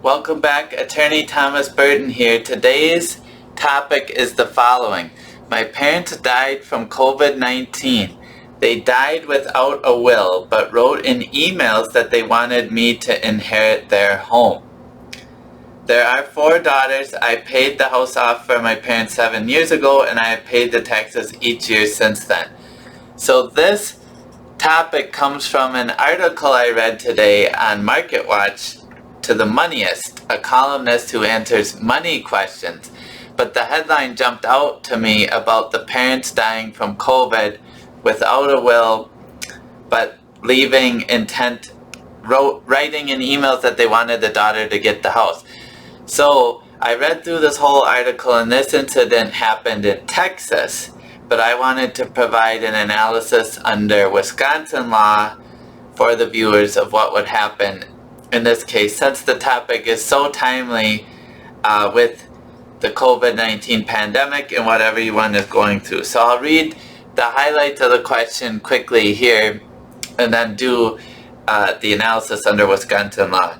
Welcome back, Attorney Thomas Burton here. Today's topic is the following. My parents died from COVID-19. They died without a will, but wrote in emails that they wanted me to inherit their home. There are 4 daughters. I paid the house off for my parents 7 years ago, and I have paid the taxes each year since then. So this topic comes from an article I read today on MarketWatch to the Moneyist, a columnist who answers money questions. But the headline jumped out to me about the parents dying from COVID without a will, but writing in emails that they wanted the daughter to get the house. So I read through this whole article, and this incident happened in Texas, but I wanted to provide an analysis under Wisconsin law for the viewers of what would happen in this case, since the topic is so timely with the COVID-19 pandemic and what everyone is going through. So I'll read the highlights of the question quickly here and then do the analysis under Wisconsin law.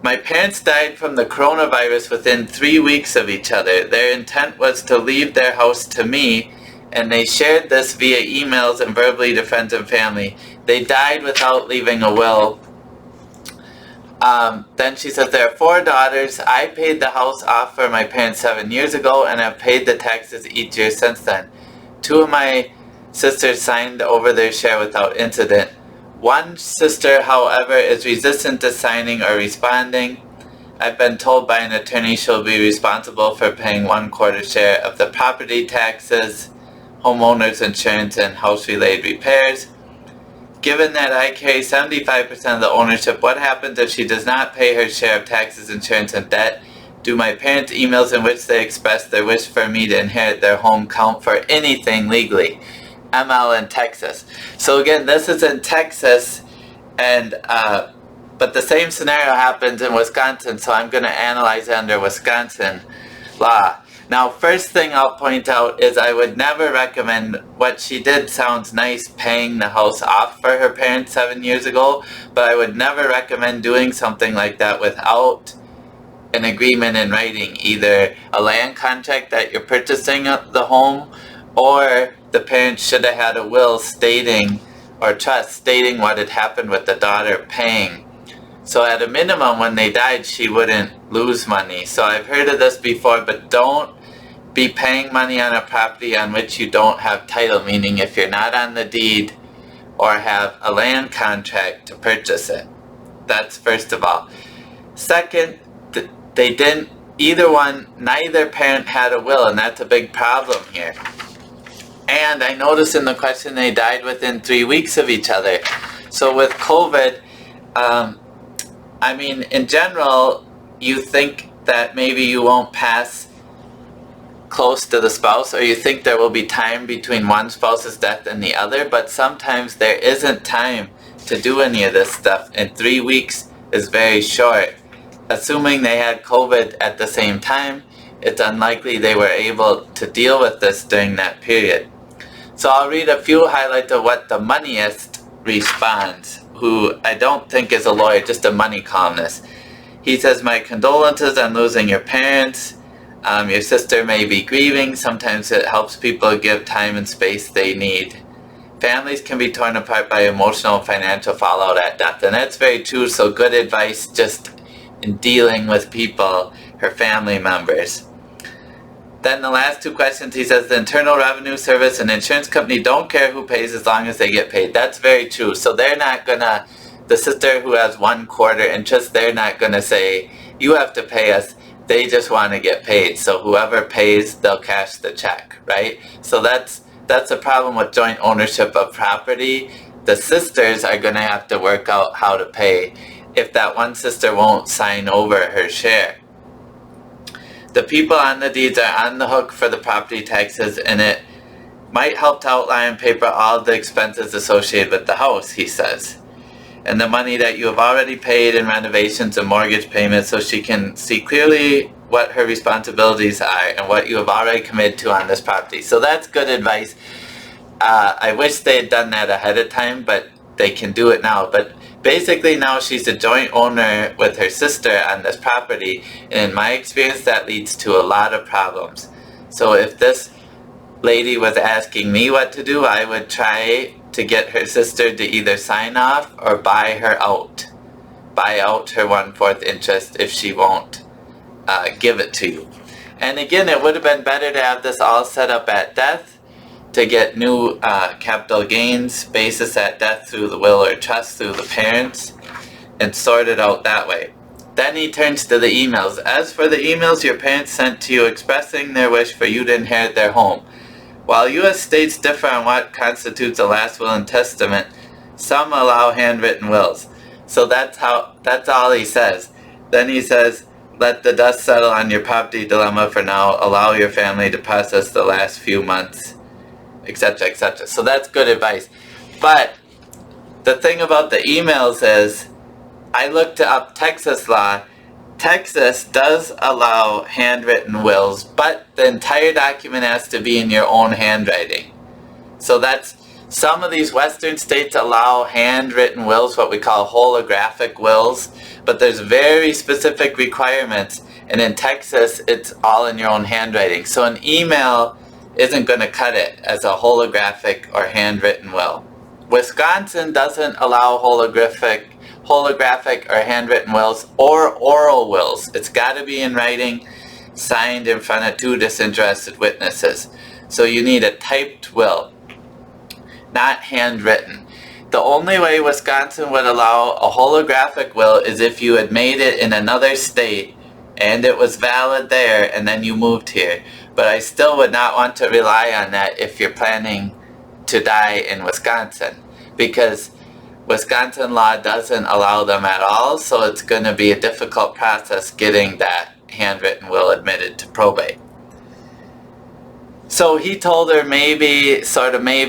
My parents died from the coronavirus within 3 weeks of each other. Their intent was to leave their house to me, and they shared this via emails and verbally to friends and family. They died without leaving a will. Then she says, there are 4 daughters. I paid the house off for my parents 7 years ago, and have paid the taxes each year since then. 2 of my sisters signed over their share without incident. One sister, however, is resistant to signing or responding. I've been told by an attorney she'll be responsible for paying 1/4 share of the property taxes, homeowners insurance, and house-related repairs. Given that I carry 75% of the ownership, what happens if she does not pay her share of taxes, insurance, and debt? Do my parents' emails in which they express their wish for me to inherit their home count for anything legally? ML in Texas. So again, this is in Texas, and but the same scenario happens in Wisconsin, so I'm going to analyze it under Wisconsin law. Now, first thing I'll point out is I would never recommend, what she did sounds nice, paying the house off for her parents 7 years ago, but I would never recommend doing something like that without an agreement in writing, either a land contract that you're purchasing the home, or the parents should have had a will stating, or trust stating what had happened with the daughter paying. So at a minimum, when they died, she wouldn't lose money. So I've heard of this before, but don't be paying money on a property on which you don't have title, meaning if you're not on the deed or have a land contract to purchase it. That's first of all. Second, they didn't, neither parent had a will, and that's a big problem here. And I noticed in the question they died within 3 weeks of each other. So with COVID, in general, you think that maybe you won't pass close to the spouse, or you think there will be time between one spouse's death and the other, but sometimes there isn't time to do any of this stuff, and 3 weeks is very short. Assuming they had COVID at the same time, it's unlikely they were able to deal with this during that period. So I'll read a few highlights of what the Moneyist responds, who I don't think is a lawyer, just a money columnist. He says, my condolences on losing your parents. Your sister may be grieving. Sometimes it helps people give time and space they need. Families can be torn apart by emotional and financial fallout at death. And that's very true, so good advice just in dealing with people, her family members. Then the last 2 questions, he says, the Internal Revenue Service and insurance company don't care who pays as long as they get paid. That's very true. So they're not gonna, the sister who has 1/4 interest, they're not gonna say, you have to pay us. They just want to get paid. So whoever pays, they'll cash the check, right? So that's a problem with joint ownership of property. The sisters are gonna have to work out how to pay if that one sister won't sign over her share. The people on the deeds are on the hook for the property taxes, and it might help to outline on paper all the expenses associated with the house, he says, and the money that you have already paid in renovations and mortgage payments, so she can see clearly what her responsibilities are and what you have already committed to on this property. So that's good advice. I wish they had done that ahead of time, but they can do it now. But Basically now she's a joint owner with her sister on this property, and in my experience that leads to a lot of problems. So if this lady was asking me what to do, I would try to get her sister to either sign off or buy her out. Buy out her 1/4 interest if she won't give it to you. And again, it would have been better to have this all set up at death to get new capital gains basis at death through the will or trust through the parents and sort it out that way. Then he turns to the emails. As for the emails your parents sent to you expressing their wish for you to inherit their home, while U.S. states differ on what constitutes a last will and testament, some allow handwritten wills. So that's all he says. Then he says, let the dust settle on your property dilemma for now, allow your family to process the last few months, etc., etc. So that's good advice. But the thing about the emails is, I looked up Texas law. Texas does allow handwritten wills, but the entire document has to be in your own handwriting. So that's, some of these western states allow handwritten wills, what we call holographic wills, but there's very specific requirements, and in Texas it's all in your own handwriting. So an email isn't going to cut it as a holographic or handwritten will. Wisconsin doesn't allow holographic or handwritten wills or oral wills. It's got to be in writing, signed in front of 2 disinterested witnesses. So you need a typed will, not handwritten. The only way Wisconsin would allow a holographic will is if you had made it in another state and it was valid there and then you moved here. But I still would not want to rely on that if you're planning to die in Wisconsin, because Wisconsin law doesn't allow them at all, so it's going to be a difficult process getting that handwritten will admitted to probate. So he told her maybe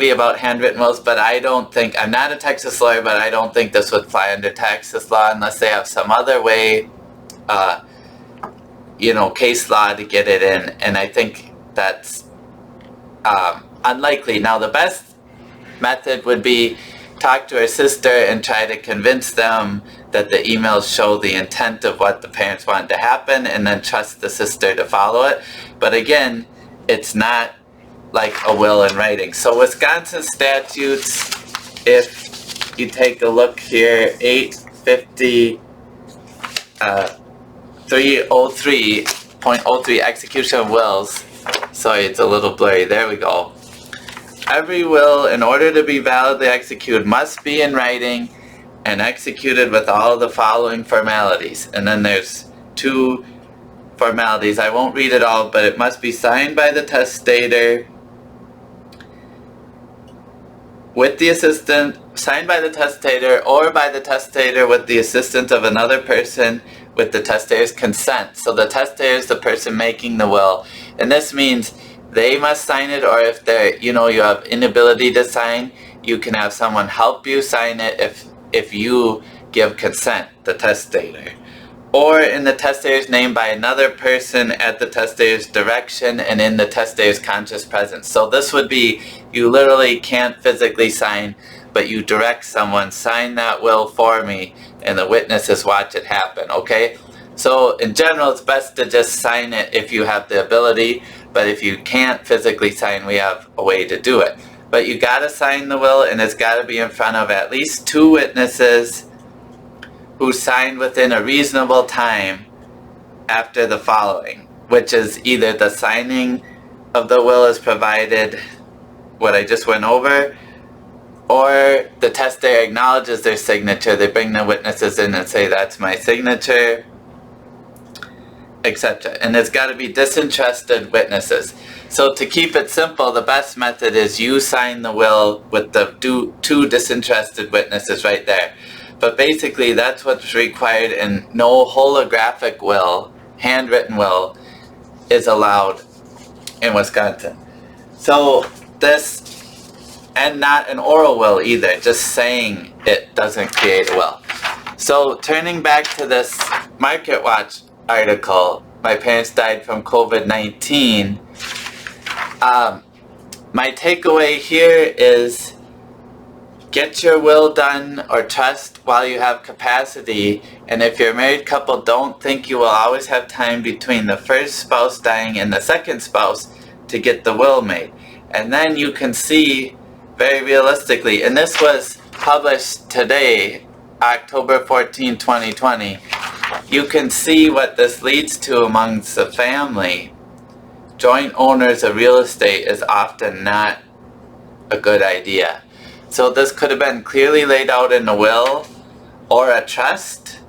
about handwritten wills, but I don't think, I'm not a Texas lawyer, but I don't think this would fly under Texas law unless they have some other way, case law to get it in, and I think that's unlikely. Now the best method would be talk to her sister and try to convince them that the emails show the intent of what the parents wanted to happen, and then trust the sister to follow it. But again, it's not like a will in writing. So Wisconsin statutes, if you take a look here, 303.03 execution of wills. Sorry, it's a little blurry. There we go. Every will, in order to be validly executed, must be in writing and executed with all the following formalities. And then there's 2 formalities. I won't read it all, but it must be signed by the testator signed by the testator or by the testator with the assistance of another person with the testator's consent. So the testator is the person making the will, and this means they must sign it, or if you have inability to sign, you can have someone help you sign it if you give consent, the testator. Or in the testator's name by another person at the testator's direction and in the testator's conscious presence. So this would be, you literally can't physically sign, but you direct someone, sign that will for me, and the witnesses watch it happen, okay? So in general, it's best to just sign it if you have the ability, but if you can't physically sign, we have a way to do it. But you gotta sign the will, and it's gotta be in front of at least 2 witnesses who signed within a reasonable time after the following, which is either the signing of the will is provided, what I just went over, or the testator acknowledges their signature. They bring the witnesses in and say, that's my signature, etc. And it's got to be disinterested witnesses. So to keep it simple, the best method is you sign the will with the 2 disinterested witnesses right there. But basically that's what's required, and no holographic will, handwritten will, is allowed in Wisconsin. So this, and not an oral will either, just saying it doesn't create a will. So turning back to this MarketWatch article, my parents died from COVID-19, my takeaway here is Get your will done or trust while you have capacity, and if you're a married couple, don't think you will always have time between the first spouse dying and the second spouse to get the will made. And then you can see very realistically, and this was published today, October 14, 2020, you can see what this leads to amongst the family. Joint owners of real estate is often not a good idea. So this could have been clearly laid out in a will or a trust.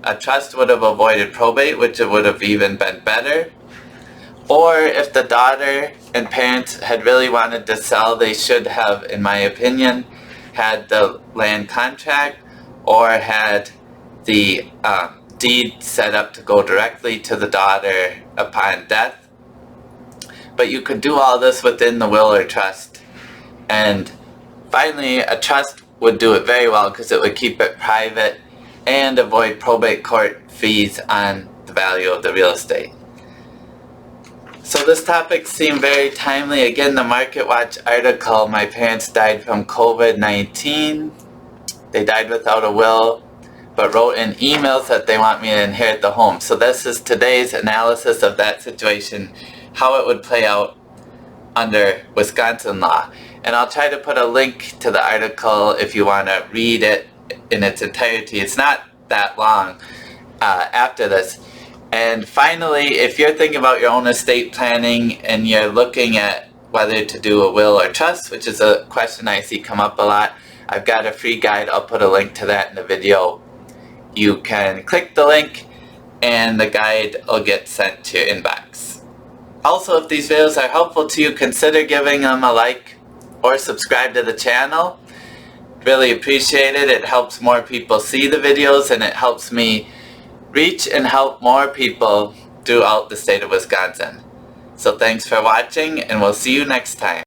A trust would have avoided probate, which would have even been better. Or if the daughter and parents had really wanted to sell, they should have, in my opinion, had the land contract or had the deed set up to go directly to the daughter upon death. But you could do all this within the will or trust. And finally, a trust would do it very well because it would keep it private and avoid probate court fees on the value of the real estate. So this topic seemed very timely. Again, the MarketWatch article, my parents died from COVID-19. They died without a will, but wrote in emails that they want me to inherit the home. So this is today's analysis of that situation, how it would play out under Wisconsin law. And I'll try to put a link to the article if you want to read it in its entirety. It's not that long after this. And finally, if you're thinking about your own estate planning and you're looking at whether to do a will or trust, which is a question I see come up a lot, I've got a free guide. I'll put a link to that in the video. You can click the link and the guide will get sent to your inbox. Also, if these videos are helpful to you, consider giving them a like or subscribe to the channel. Really appreciate it. It helps more people see the videos and it helps me reach and help more people throughout the state of Wisconsin. So thanks for watching and we'll see you next time.